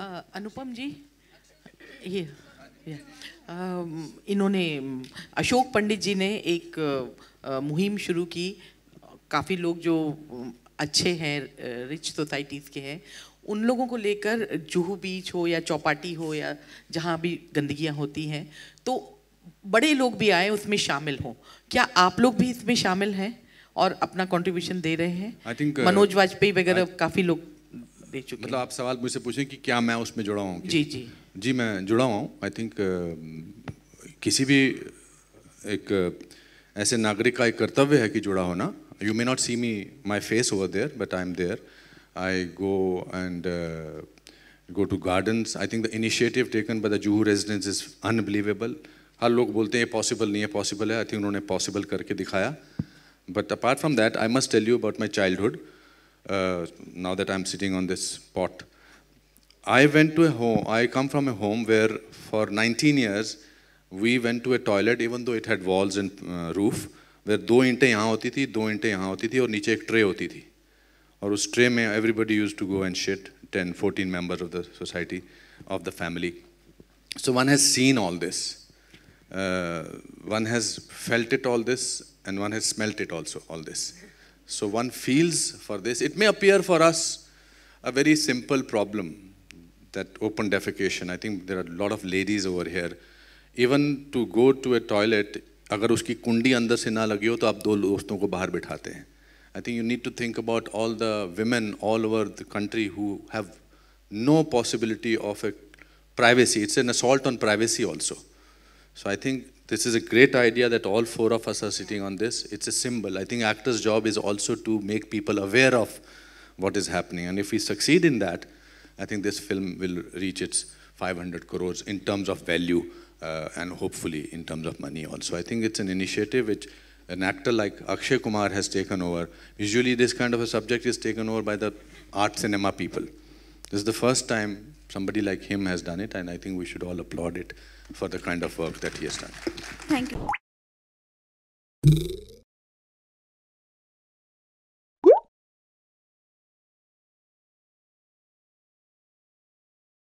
अनुपम जी, ये इन्होंने अशोक पंडित जी ने एक मुहिम शुरू की। काफ़ी लोग जो अच्छे हैं, रिच सोसाइटीज़ के हैं, उन लोगों को लेकर जुहू बीच हो या चौपाटी हो या जहाँ भी गंदगियाँ होती हैं, तो बड़े लोग भी आए उसमें शामिल हों। क्या आप लोग भी इसमें शामिल हैं और अपना कंट्रीब्यूशन दे रहे हैं? I think, मनोज वाजपेयी वगैरह काफ़ी लोग दे चुके हैं। मतलब आप सवाल मुझसे पूछें कि क्या मैं उसमें जुड़ा हूँ? जी, मैं जुड़ा हुआ हूँ। आई थिंक किसी भी एक ऐसे नागरिक का एक कर्तव्य है कि जुड़ा होना। You may not see me my face over there, but I am there. I go and go to gardens. I think the initiative taken by the Juhu residents is unbelievable. हर लोग बोलते हैं पॉसिबल नहीं है, possible है। I think उन्होंने possible करके दिखाया। But apart from that, I must tell you about my childhood, now that I'm sitting on this spot. I went to a home, I come from a home where for 19 years we went to a toilet even though it had walls and roof, where 2 ईंटें यहाँ होती थी, 2 ईंटें यहाँ होती थी और नीचे एक ट्रे होती थी, और उस ट्रे में everybody used to go and shit, 10-14 members of the society, of the family. So one has seen all this, one has felt it all this, and one has smelt it also, all this. So one feels for this. It may appear for us a very simple problem, that open defecation. I think there are a lot of ladies over here. Even to go to a toilet, अगर उसकी कुंडी अंदर से ना लगी हो तो आप 2 दोस्तों को बाहर बिठाते हैं. I think you need to think about all the women all over the country who have no possibility of a privacy. It's an assault on privacy also. So I think this is a great idea that all 4 of us are sitting on this. It's a symbol. I think actors' job is also to make people aware of what is happening. And if we succeed in that, I think this film will reach its 500 crores in terms of value and hopefully in terms of money also. I think it's an initiative which an actor like Akshay Kumar has taken over. Usually this kind of a subject is taken over by the art cinema people. This is the first time somebody like him has done it, and I think we should all applaud it for the kind of work that he has done. Thank you.